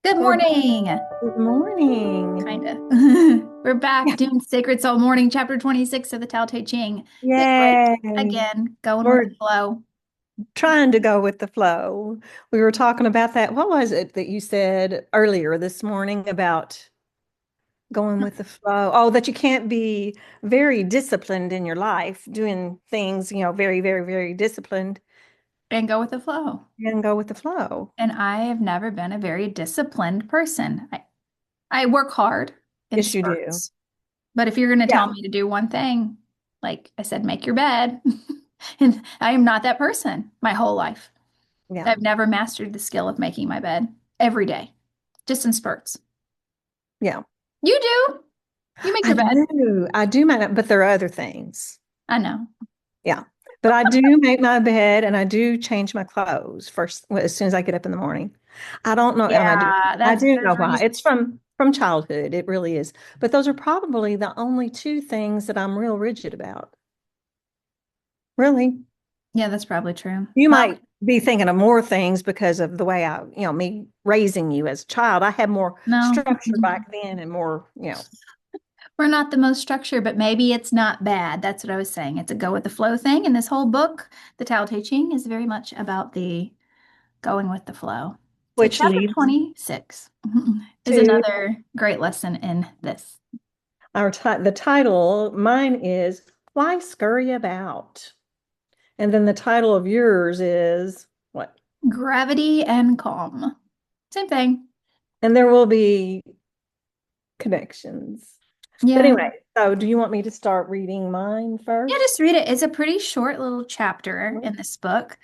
Good Good, morning. good morning. Kind of. We're back Yeah. doing Sacred Soul Morning, chapter 26 of the Tao Te Ching. Big break Yay. again, going with the We're flow. trying to go with the flow. We were talking about that. What was it that you said earlier this morning about going with the flow? Oh, that you can't be very disciplined in your life, doing things, very, very, very disciplined And go with the flow. and go with the flow. And I have never been a very disciplined person. I work hard in Yes, you do. spurts. But if you're going to Yeah. tell me to do one thing, like I said, make your bed. And I am not that person my whole life. Yeah. I've never mastered the skill of making my bed every day, just in spurts. Yeah. You do. You make I your bed. do. I do, but there are other things. I know. Yeah. But I do make my bed and I do change my clothes first as soon as I get up in the morning. I don't know, and Yeah, I that's do know there's why. reason. It's from childhood. It really is. But those are probably the only two things that I'm real rigid about. Really. Yeah, that's probably true. You Well, might be thinking of more things because of the way me raising you as a child. I had more no, structure back then and more. we're not the most structured, but maybe it's not bad. That's what I was saying. It's a go with the flow thing. And this whole book, the Tao Te Ching, is very much about the going with the flow. So, Which chapter leads 26 is to another great lesson in this. the title. Mine is Why Scurry About? And then the title of yours is what? Gravity and calm. Same thing. And there will be connections. But Yeah. anyway, so do you want me to start reading mine Yeah, first? just read it. It's a pretty short little chapter in this book.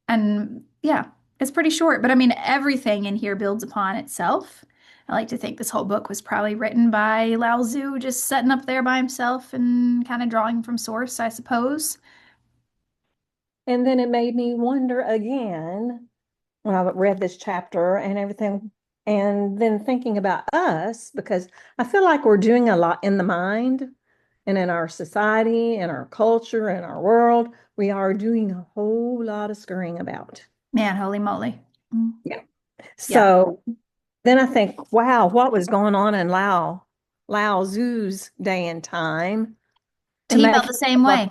And yeah, it's pretty short, but I mean, everything in here builds upon itself. I like to think this whole book was probably written by Lao Tzu, just sitting up there by himself and kind of drawing from source, I suppose. And then it made me wonder again when I read this chapter and everything, and then thinking about us, because I feel like we're doing a lot in the mind and in our society, in our culture, in our world. We are doing a whole lot of scurrying about. Man, holy moly. Mm. Yeah. Yeah. So then I think, wow, what was going on in Lao Tzu's day and time to He make felt the him same way.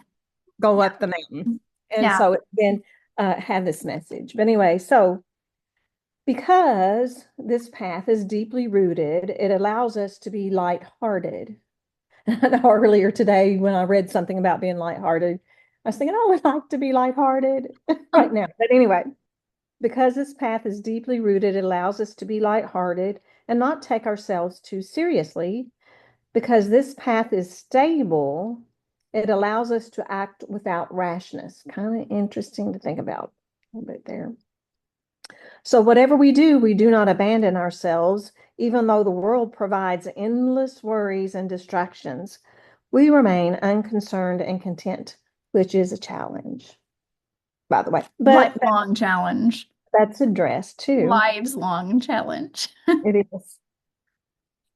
go Yeah. up the mountain? And Yeah. so it then had this message. But anyway, so because this path is deeply rooted, it allows us to be lighthearted. I know earlier today when I read something about being lighthearted, I was thinking, I would like to be lighthearted right now. But anyway, because this path is deeply rooted, it allows us to be lighthearted and not take ourselves too seriously. Because this path is stable, it allows us to act without rashness. Kind of interesting to think about a little bit there. So, whatever we do not abandon ourselves, even though the world provides endless worries and distractions. We remain unconcerned and content, which is a challenge, by the way. But Lifelong challenge. that's addressed too. Lives long challenge. It is.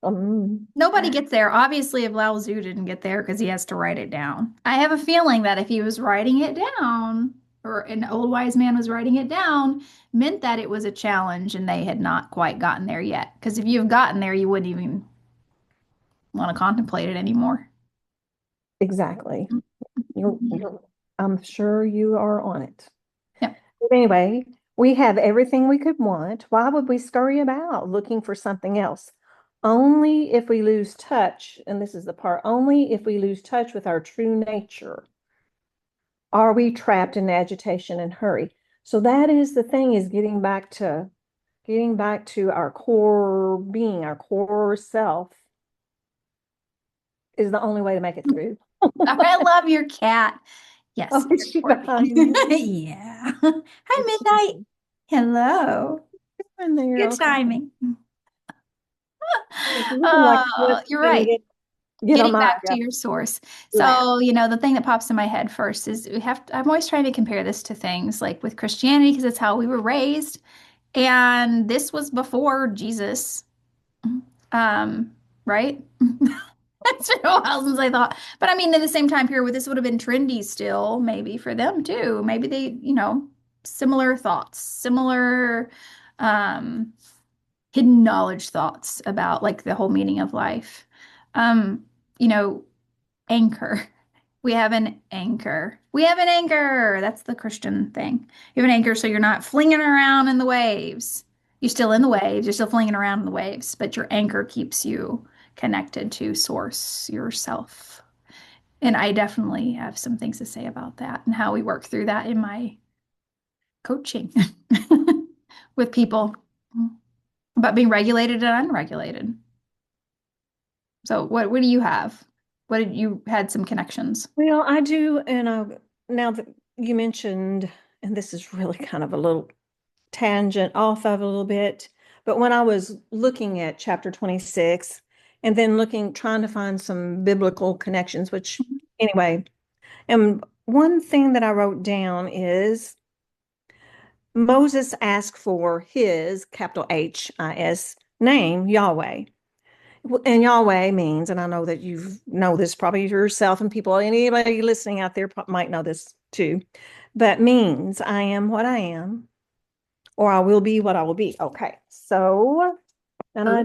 Um, Nobody gets there. Obviously, if Lao Tzu didn't get there because he has to write it down. I have a feeling that if he was writing it down, or an old wise man was writing it down, meant that it was a challenge and they had not quite gotten there yet. Because if you've gotten there, you wouldn't even want to contemplate it anymore. exactly. I'm sure you are on it. Yeah. But anyway, we have everything we could want. Why would we scurry about looking for something else? Only if we lose touch, and this is the part, only if we lose touch with our true nature are we trapped in agitation and hurry. So that is the thing, is getting back to our core being, our core self is the only way to make it through. I love your cat. Yes, Oh, very is she important. behind me? Yeah. Hi, Is Midnight. Hello. in there? Good Okay. timing. It's really like Oh, just you're gonna right. get on Getting my back to your source. lap. So, the thing that pops in my head first is I'm always trying to compare this to things like with Christianity because it's how we were raised. And this was before Jesus. Right? It's been a while since I thought. But I mean, in the same time period, this would have been trendy still, maybe for them too. Maybe they, similar thoughts, similar, um, hidden knowledge thoughts about like the whole meaning of life. Um, you know, anchor. We have an anchor. We have an anchor. That's the Christian thing. You have an anchor so you're not flinging around in the waves. You're still in the waves, you're still flinging around in the waves, but your anchor keeps you connected to source yourself. And I definitely have some things to say about that and how we work through that in my coaching with people about being regulated and unregulated. So what do you have? What did you had some connections? Well, I do, and now that you mentioned, and this is really kind of a little tangent off of a little bit, but when I was looking at chapter 26 and then trying to find some biblical connections, which anyway, and one thing that I wrote down is Moses asked for his capital H-I-S name, Yahweh. And Yahweh means, and I know that you know this probably yourself and people, anybody listening out there might know this too, but means I am what I am, or I will be what I will be. Okay. So, and I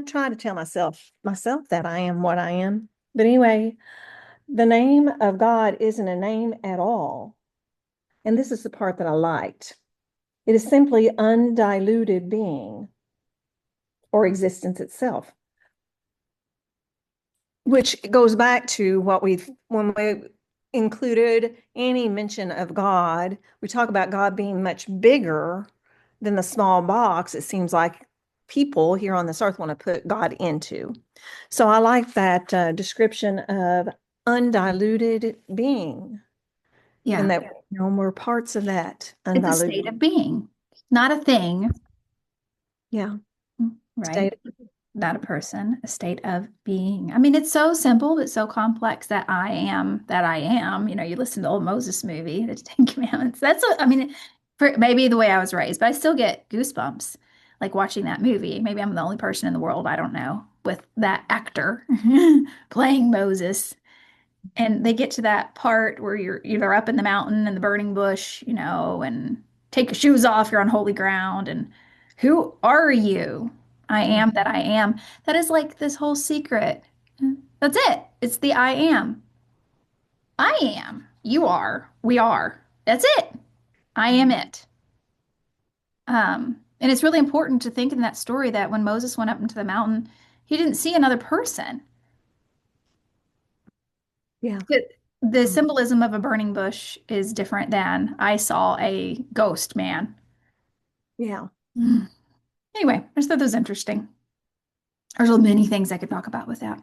try to tell myself that I am what I am. But anyway, the name of God isn't a name at all. And this is the part that I liked. It is simply undiluted being or existence itself, which goes back to when we included any mention of God, we talk about God being much bigger than the small box it seems like people here on this earth want to put God into. So I like that description of undiluted being, and Yeah. that we're parts of that It's a undiluted. state of being, not a thing, Yeah, right? state. Not a person, a state of being. I mean, it's so simple, but so complex that I am that I am. You know, you listen to the old Moses movie, the Ten Commandments. I mean, for maybe the way I was raised, but I still get goosebumps like watching that movie. Maybe I'm the only person in the world, I don't know, with that actor playing Moses. And they get to that part where you're up in the mountain and the burning bush, you know, and take your shoes off, you're on holy ground. And who are you? I am that I am. That is like this whole secret. That's it. It's the I am. I am. You are. We are. That's it. I am it. And it's really important to think in that story that when Moses went up into the mountain, he didn't see another person. Yeah. The symbolism of a burning bush is different than I saw a ghost man. Yeah. Mm. Anyway, I just thought that was interesting. There's many things I could talk about with that.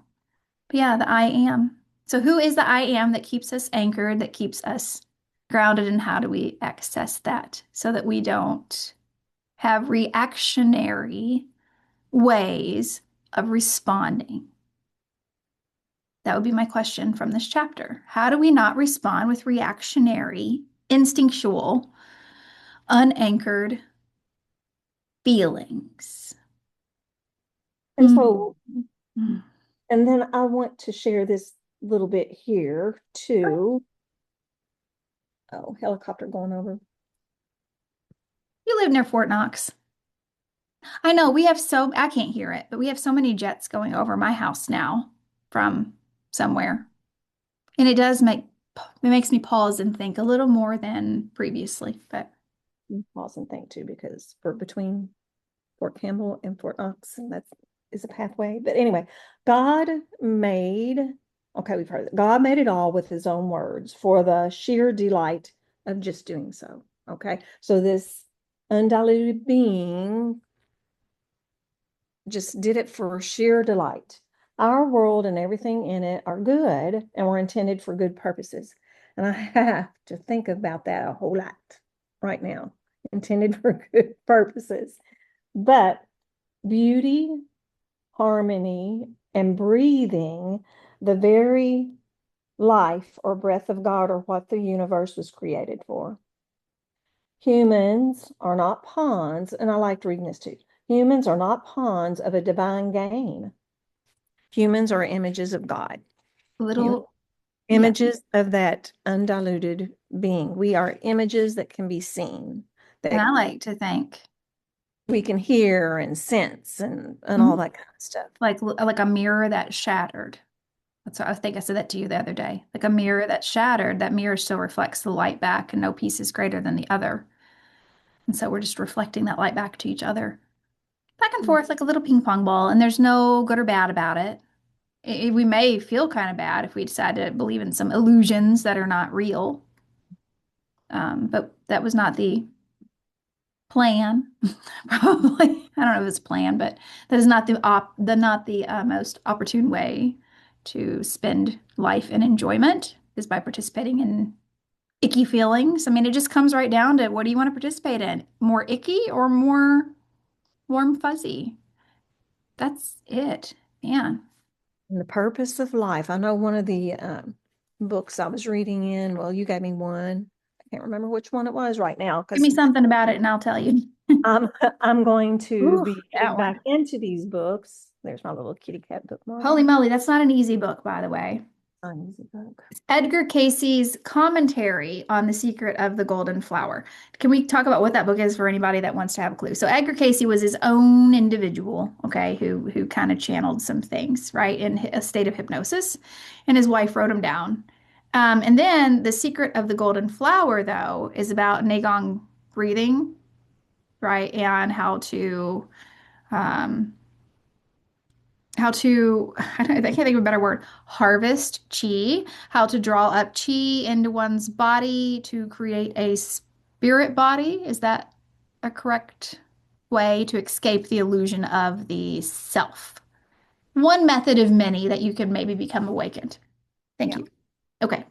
But yeah, the I am. So who is the I am that keeps us anchored, that keeps us grounded, and how do we access that so that we don't have reactionary ways of responding? That would be my question from this chapter. How do we not respond with reactionary, instinctual, unanchored feelings? And Mm. so, and then I want to share this little bit here too. Oh, helicopter going over. You live near Fort Knox. I know I can't hear it, but we have so many jets going over my house now from somewhere. And it makes me pause and think a little more than previously. But Pause and think too, because for between Fort Campbell and Fort Knox, that is a pathway. But anyway, God made, okay, we've heard that. God made it all with his own words for the sheer delight of just doing so. Okay. So this undiluted being just did it for sheer delight. Our world and everything in it are good and were intended for good purposes. And I have to think about that a whole lot right now. Intended for good purposes. But beauty, harmony, and breathing, the very life or breath of God, are what the universe was created for. Humans are not pawns, and I liked reading this too. Humans are not pawns of a divine game. Humans are images of God, little, yeah. images of that undiluted being. We are images that can be seen. And That I like to think. we can hear and sense and all Mhm. that kind of stuff. Like a mirror that shattered. That's what I think I said that to you the other day. Like a mirror that shattered, that mirror still reflects the light back, and no piece is greater than the other. And so we're just reflecting that light back to each other, back and Mm. forth like a little ping pong ball. And there's no good or bad about it. We may feel kind of bad if we decide to believe in some illusions that are not real. But that was not the plan. Probably, I don't know if it's planned, but that is not the most opportune way to spend life in enjoyment is by participating in icky feelings. I mean, it just comes right down to what do you want to participate in? More icky or more warm fuzzy? That's it. Man, And the purpose of life. I know one of the books I was reading in, well, you gave me one. I can't remember which one it was right now give because me something about it and I'll tell you. I'm I'm going to Ooh, be that getting back one. into these books. There's my little kitty cat bookmark. Holy moly, that's not an easy book, by the way. Easy book. Edgar Casey's commentary on The Secret of the Golden Flower. Can we talk about what that book is for anybody that wants to have a clue? So Edgar Casey was his own individual, okay, who kind of channeled some things, right, in a state of hypnosis, and his wife wrote him down. And then The Secret of the Golden Flower, though, is about Neigong breathing, right, and um, I can't think of a better word, harvest chi, how to draw up chi into one's body to create a spirit body. Is that a correct way to escape the illusion of the self? One method of many that you can maybe become awakened. Thank Yeah. you. Okay.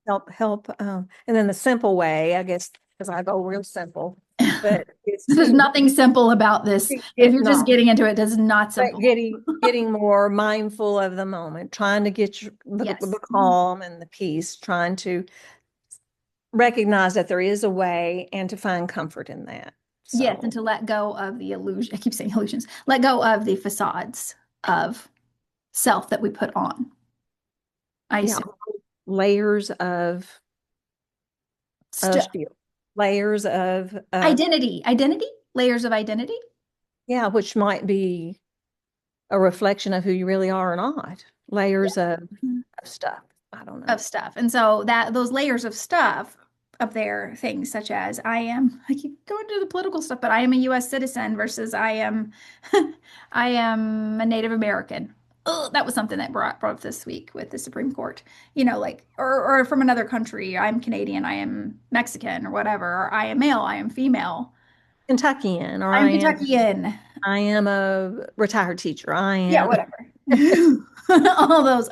Help. And then the simple way, I guess, because I go real simple, but it's There's nothing simple about this. If get you're just no, getting into it, it's not but simple. getting more mindful of the moment, trying to get the Yes. calm and the peace, trying to recognize that there is a way and to find comfort in that. Yes, and So to let go of the illusion. I keep saying illusions. Let go of the facades of self that we put on. I yeah, assume. layers of St shield, layers of identity, layers of identity. yeah, which might be a reflection of who you really are or not. Yeah. Layers Mhm. of stuff. I don't know. Of stuff. And so that those layers of stuff up there, things such as I keep going to the political stuff, but I am a US citizen versus I am a Native American. Oh, that was something that brought up this week with the Supreme Court. You know, like or from another country, I'm Canadian, I am Mexican or whatever, or I am male, I am female. Kentuckian, or I'm Kentuckian. I am a retired teacher. I Yeah, am. whatever.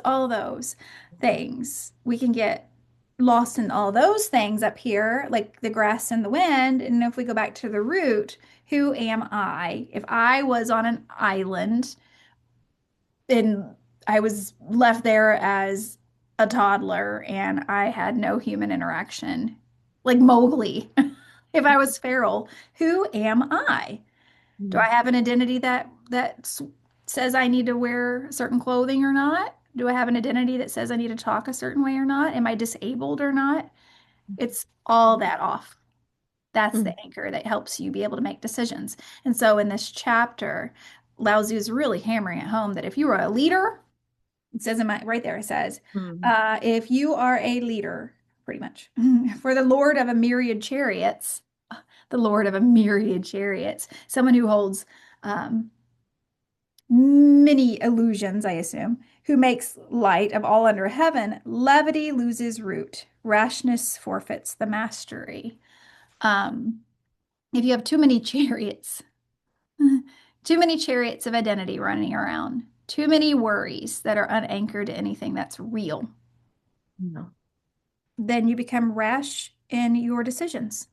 All those things. We can get lost in all those things up here, like the grass and the wind. And if we go back to the root, who am I? If I was on an island and I was left there as a toddler and I had no human interaction, like Mowgli, if I was feral, who am I? Do I have an identity that says I need to wear certain clothing or not? Do I have an identity that says I need to talk a certain way or not? Am I disabled or not? It's all that off. That's the Mm, anchor that helps you be able to make decisions. And so in this chapter, Lao Tzu is really hammering it home that if you are a leader, it says in my right there, it says, mm, if you are a leader, pretty much, for the Lord of a myriad chariots, the Lord of a myriad chariots, someone who holds um, many illusions, I assume, who makes light of all under heaven, levity loses root, rashness forfeits the mastery. Um, if you have too many chariots, too many chariots of identity running around, too many worries that are unanchored to anything that's real, no. then you become rash in your decisions.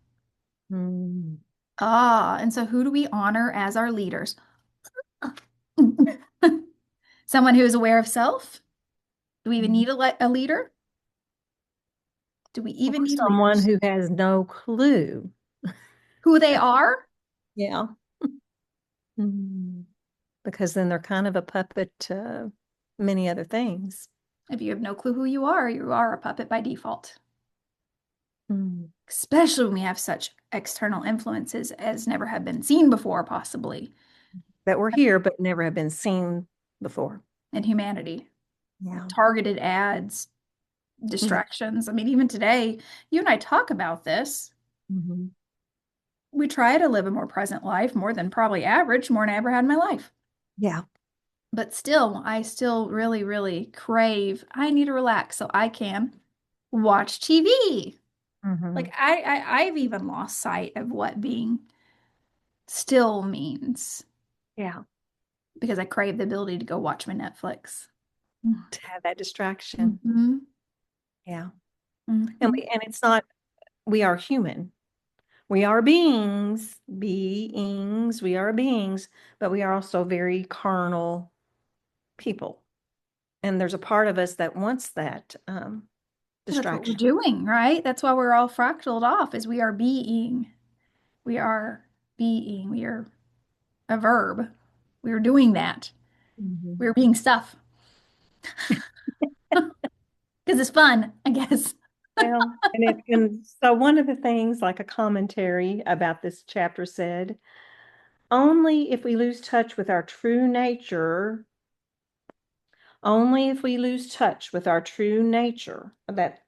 Mm, Ah, and so who do we honor as our leaders? Someone who is aware of self? Do we even mm. need a leader? Do we Or even need someone leaders? who has no clue. Who they are? Yeah. Mm. Because then they're kind of a puppet to many other things. If you have no clue who you are a puppet by default. Mm. especially when we have such external influences as never have been seen before, possibly That were here but never have been seen before. in humanity. Yeah. Targeted ads, Yeah. distractions. I mean, even today, you and I talk about this. Hmm. We try to live a more present life, more than probably average, more than I ever had in my life. Yeah. But still, I still really, really crave, I need to relax so I can watch TV. Hmm. Like I've even lost sight of what being still means Yeah. because I crave the ability to go watch my Netflix. To have that distraction. Mm-hmm. Yeah. And Mm-hmm. it's not, we are human. We are beings, we are beings, but we are also very carnal people. And there's a part of us that wants that Well, that's what we're distraction. doing, right? That's why we're all fractaled off, is we are being. We are being. We are a verb. We are doing that. Mhm. We're being stuff because it's fun, I guess. Well, and so one of the things, like a commentary about this chapter said, only if we lose touch with our true nature, only if we lose touch with our true nature, that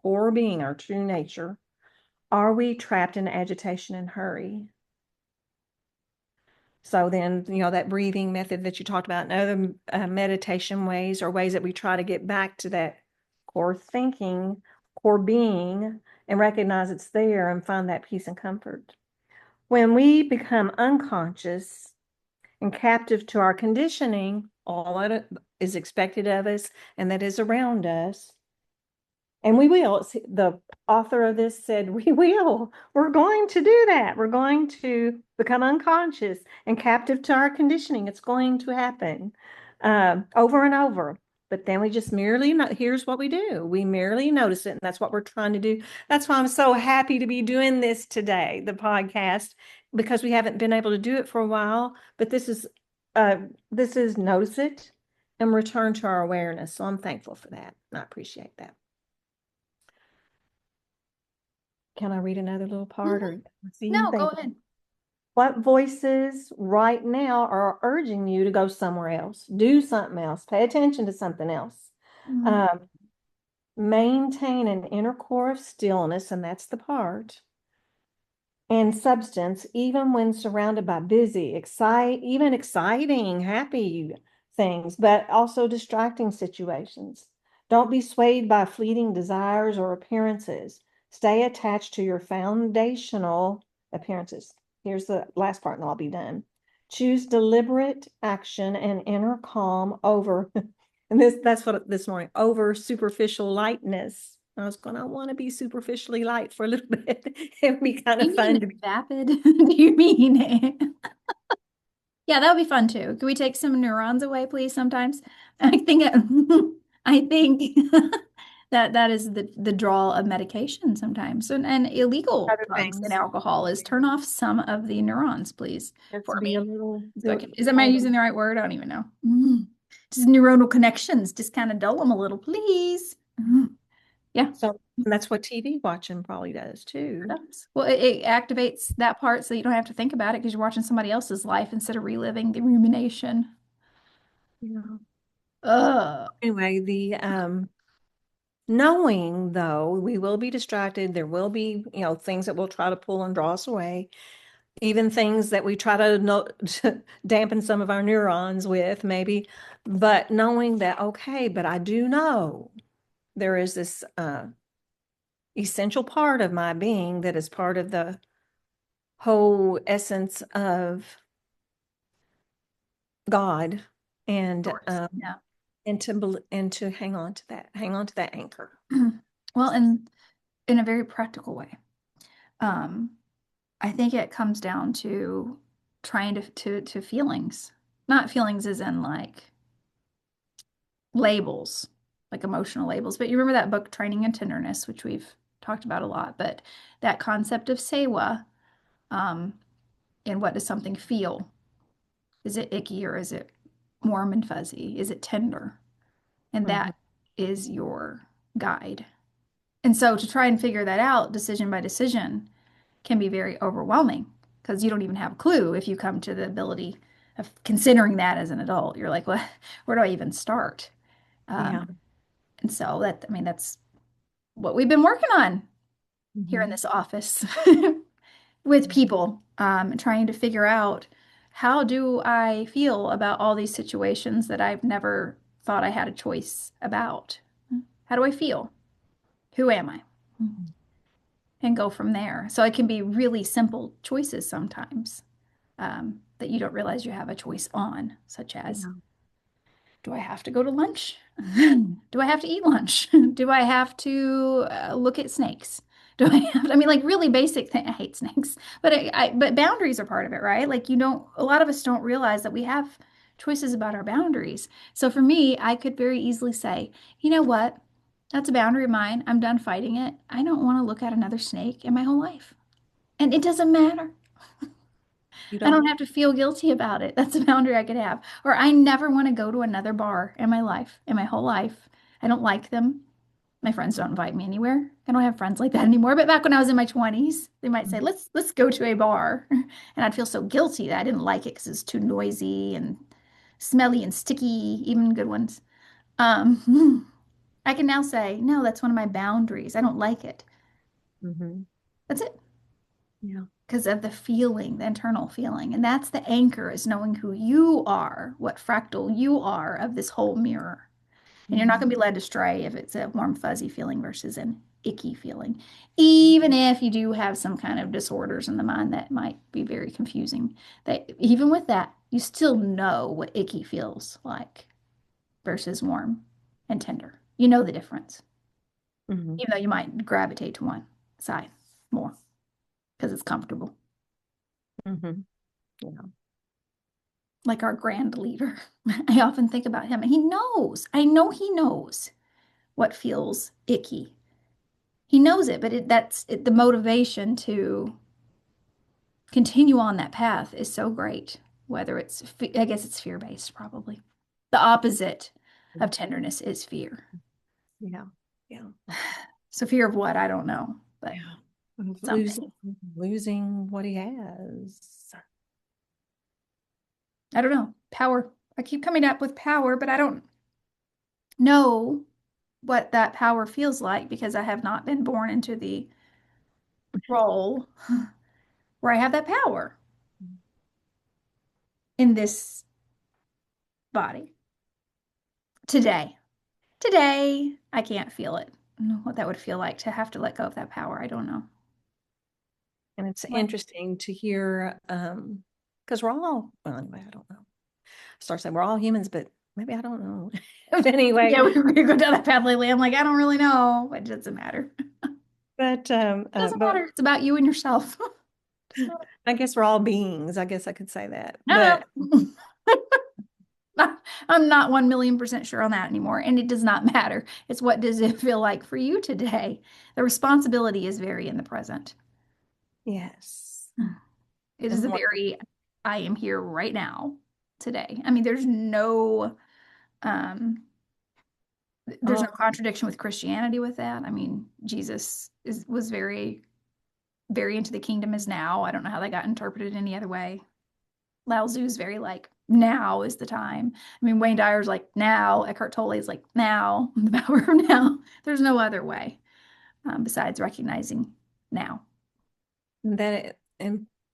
core being, our true nature, are we trapped in agitation and hurry. So then, that breathing method that you talked about and other meditation ways or ways that we try to get back to that core thinking, core being, and recognize it's there and find that peace and comfort. When we become unconscious and captive to our conditioning, all that is expected of us and that is around us, and we will. The author of this said, we will. We're going to do that. We're going to become unconscious and captive to our conditioning. It's going to happen over and over. But then we just merely, here's what we do. We merely notice it. And that's what we're trying to do. That's why I'm so happy to be doing this today, the podcast, because we haven't been able to do it for a while. But this is notice it and return to our awareness. So I'm thankful for that. I appreciate that. Can I read another little part Mhm. or see you No, go think? ahead. What voices right now are urging you to go somewhere else, do something else, pay attention to something else? Mm. Um, Maintain an inner core of stillness, and that's the part, and substance, even when surrounded by busy, even exciting, happy things, but also distracting situations. Don't be swayed by fleeting desires or appearances. Stay attached to your foundational appearances. Here's the last part, and I'll be done. Choose deliberate action and inner calm over, and that's what this morning, over superficial lightness. I want to be superficially light for a little bit. It would be kind You of mean fun to be. vapid? Do you mean it? Yeah, that would be fun too. Can we take some neurons away, please, sometimes? I think I think that is the draw of medication sometimes. And illegal Other drugs and things. alcohol is turn off some of the neurons, please, Let's for be a me. little, So I do can, it. is am I using the right word? I don't even know. Just neuronal connections, just kind of dull them a little, please. Yeah. So and that's what TV watching probably does too. Does. Well, it activates that part so you don't have to think about it because you're watching somebody else's life instead of reliving the rumination. Yeah. Ugh. Anyway, the knowing though, we will be distracted. There will be, things that will try to pull and draw us away. Even things that we try to dampen some of our neurons with, maybe. But knowing that, okay, but I do know there is this essential part of my being that is part of the whole essence of God, and Yours. Yeah. and to hang on to that anchor. Well, and in a very practical way, um, I think it comes down to trying to feelings, not feelings as in like labels, like emotional labels. But you remember that book, Training in Tenderness, which we've talked about a lot. But that concept of sewa, um, and what does something feel? Is it icky or is it warm and fuzzy? Is it tender? And Mhm. that is your guide. And so to try and figure that out decision by decision can be very overwhelming because you don't even have a clue if you come to the ability of considering that as an adult. You're like, well, where do I even start? Um, Yeah. and so that, I mean, that's what we've been working on here in Hmm. this office with people, trying to figure out how do I feel about all these situations that I've never thought I had a choice about? How do I feel? Who am I? And go from there. So it can be really simple choices sometimes, that you don't realize you have a choice on, such as, Yeah. do I have to go to lunch? Do I have to eat lunch? Do I have to look at snakes? Do I have to, I mean, like really basic thing. I hate snakes, but but boundaries are part of it, right? Like you don't, a lot of us don't realize that we have choices about our boundaries. So for me, I could very easily say, you know what? That's a boundary of mine. I'm done fighting it. I don't want to look at another snake in my whole life. And it doesn't matter. You I don't don't? have to feel guilty about it. That's a boundary I could have. Or I never want to go to another bar in my life, in my whole life. I don't like them. My friends don't invite me anywhere. I don't have friends like that anymore. But back when I was in my 20s, they might say, Mhm. let's go to a bar." And I'd feel so guilty that I didn't like it because it's too noisy and smelly and sticky, even good ones. I can now say, no, that's one of my boundaries. I don't like it. Mhm. That's it. Yeah. Because of the feeling, the internal feeling. And that's the anchor is knowing who you are, what fractal you are of this whole mirror. And you're not going Mhm. to be led astray if it's a warm, fuzzy feeling versus an icky feeling, even if you do have some kind of disorders in the mind that might be very confusing. That even with that, you still know what icky feels like versus warm and tender. You know the difference, Mhm. even though you might gravitate to one side more because it's comfortable. Mhm. Yeah. Like our grand leader. I often think about him and he knows, I know he knows what feels icky. He knows it, but the motivation to continue on that path is so great. Whether it's, I guess it's fear-based, probably. The opposite of tenderness is fear. Yeah. Yeah. So fear of what? I don't know, but Yeah. Of something. losing what he has. I don't know. Power. I keep coming up with power, but I don't know what that power feels like because I have not been born into the role where I have that power in this body today. Today, I can't feel it. I don't know what that would feel like to have to let go of that power. I don't know. And it's What? interesting to hear, because we're all, well, anyway, I don't know. Start saying we're all humans, but maybe I don't know. But Yeah, anyway, we go down that path lately. I'm like, I don't really know. It doesn't matter. It doesn't but matter. It's about you and yourself. Does not. I guess we're all beings. I guess I could say that. I But don't know. I'm not 1,000,000% sure on that anymore. And it does not matter. It's what does it feel like for you today? The responsibility is very in the present. yes, It is and a more. very, I am here right now today. I mean, um, there's no Oh, contradiction with Christianity with that. I mean, Jesus was very, very into the kingdom is now. I don't know how that got interpreted any other way. Lao Tzu is very like, now is the time. I mean, Wayne Dyer's like, now. Eckhart Tolle is like, now, the power of now. There's no other way, besides recognizing now. and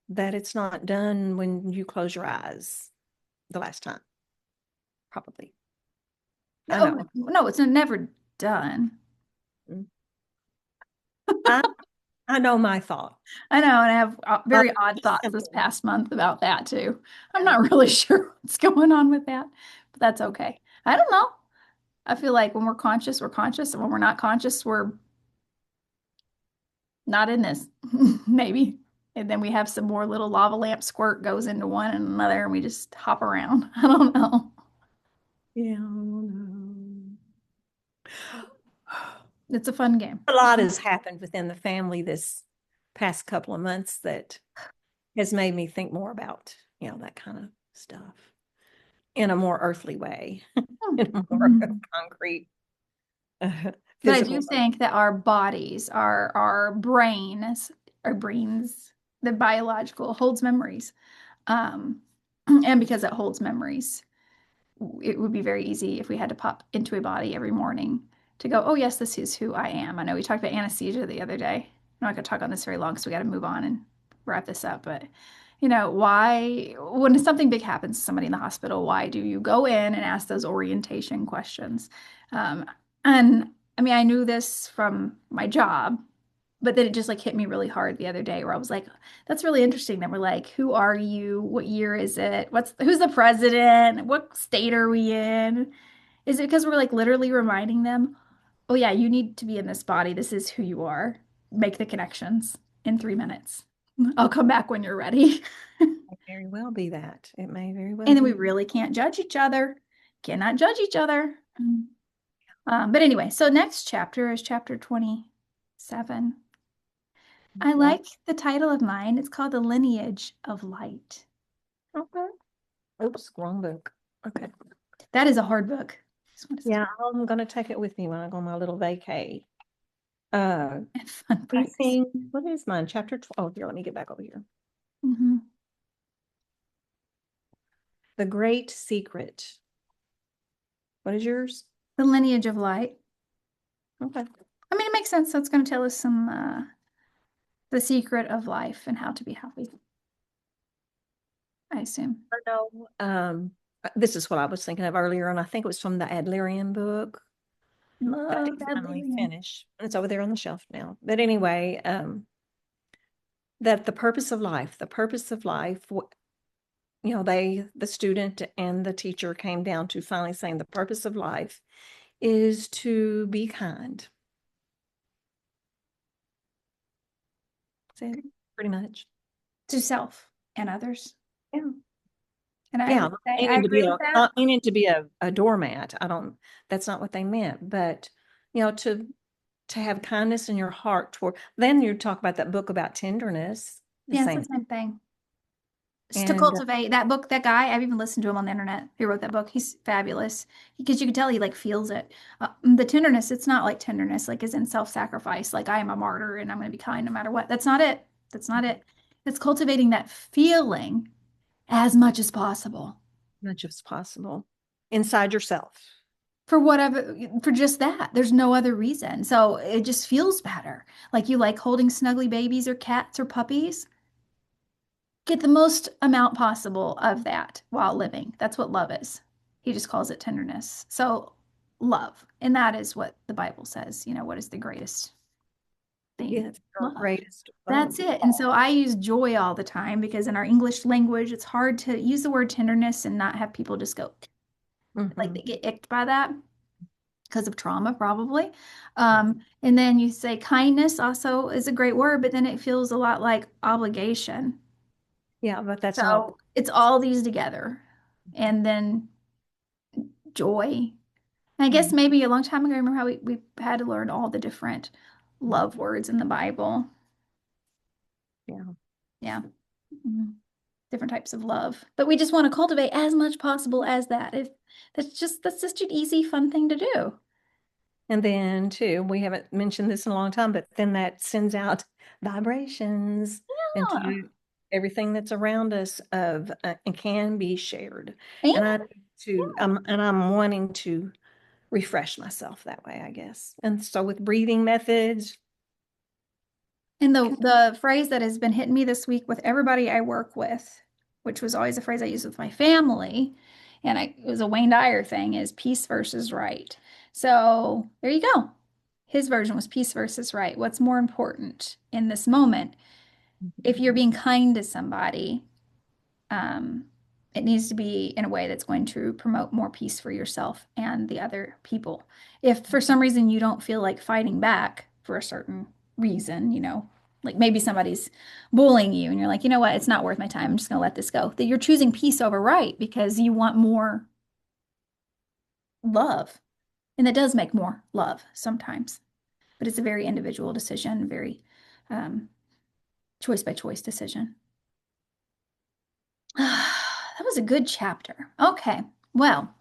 that it's not done when you close your eyes the last time, probably. I No, know. no, it's never done. Mm. I I know my thought. I know, and I have very odd Just thoughts this simple. past month about that too. I'm Yeah. not really sure what's going on with that, but that's okay. I don't know. I feel like when we're conscious, we're conscious, and when we're not conscious, we're not in this, maybe. And then we have some more little lava lamp squirt goes into one and another, and we just hop around. I don't know. Yeah. No. It's a fun game. A lot has happened within the family this past couple of months that has made me think more about, that kind of stuff in a more earthly way, in a more Mhm. concrete uh, But I do physical body. think that our bodies, our brains, the biological holds memories. Um, and because it holds memories, it would be very easy if we had to pop into a body every morning to go, oh, yes, this is who I am. I know we talked about anesthesia the other day. I'm not going to talk on this very long because we got to move on and wrap this up. But, why, when something big happens to somebody in the hospital, why do you go in and ask those orientation questions? Um, and I mean, I knew this from my job, but then it just like hit me really hard the other day where I was like, that's really interesting. That we're like, who are you? What year is it? Who's the president? What state are we in? Is it because we're like literally reminding them, oh yeah, you need to be in this body. This is who you are. Make the connections in 3 minutes. I'll come back when you're ready. May very well be that. It may very well And then we be. really can't judge each other. Cannot judge each other. But anyway, so next chapter is chapter 27. I Light. like the title of mine. It's called The Lineage of Light. Okay. Oops, wrong book. Okay. That is a hard book. Just want to say. Yeah, I'm gonna take it with me when I go on my little vacay. Uh, Fun practice. facing, what is mine? Chapter 12. Oh, here, let me get back over here. Hmm. The Great Secret. What is yours? The Lineage of Light. Okay. I mean, it makes sense. So it's going to tell us some the secret of life and how to be happy, I assume. I know. This is what I was thinking of earlier, and I think it was from the Adlerian book that I Love did finally Adlerian. finish. It's over there on the shelf now. But anyway, that the purpose of life, the student and the teacher came down to finally saying the purpose of life is to be kind. So pretty much. To self and others. Yeah. And I Yeah. would say I agree with that. Not meaning to be a doormat. That's not what they meant. But, to have kindness in your heart toward, then you talk about that book about tenderness, the Yeah, it's same. the same thing. It's to And cultivate that book, that guy, I've even listened to him on the internet who wrote that book. He's fabulous because you can tell he like feels it. The tenderness, it's not like tenderness, like is in self-sacrifice, like I am a martyr and I'm going to be kind no matter what. That's not it. That's not it. It's cultivating that feeling as much as possible much as possible inside yourself. for whatever, for just that. There's no other reason. So it just feels better. Like you like holding snuggly babies or cats or puppies. Get the most amount possible of that while living. That's what love is. He just calls it tenderness. So, love. And that is what the Bible says. What is the greatest thing? Yes, our Love. greatest That's it. And so I use joy all the time because in our English language, it's hard to use the word tenderness and not have people just go, like mm-hmm. they get icked by that because of trauma, probably. And then you say kindness also is a great word, but then it feels a lot like obligation. Yeah, but that's not. So it's all these together. And then joy. I guess Mhm. maybe a long time ago, I remember how we had to learn all the different love words in the Bible. Yeah. Yeah. Mhm. Different types of love. But we just want to cultivate as much possible as that. If that's just an easy, fun thing to do. And then too, we haven't mentioned this in a long time, but then that sends out vibrations Yeah. into everything that's around us and can be shared. And, And I'm wanting to refresh myself that way, I guess. And so with breathing methods, and the phrase that has been hitting me this week with everybody I work with, which was always a phrase I used with my family, and it was a Wayne Dyer thing, is peace versus right. So there you go. His version was peace versus right. What's more important in this moment? If you're being kind to somebody, um, it needs to be in a way that's going to promote more peace for yourself and the other people. If for some reason you don't feel like fighting back for a certain reason, like maybe somebody's bullying you and you're like, you know what, it's not worth my time. I'm just going to let this go. That you're choosing peace over right because you want more love. And that does make more love sometimes, but it's a very individual decision, very um, choice by choice decision. That was a good chapter. Okay. Well,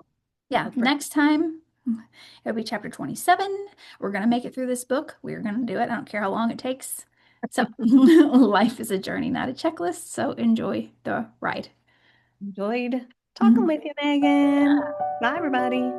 yeah, that's right. next time It'll be chapter 27. We're going to make it through this book. We're going to do it. I don't care how long it takes. So, life is a journey, not a checklist. So, enjoy the ride. Enjoyed talking Mhm. with you, Megan. Bye, everybody.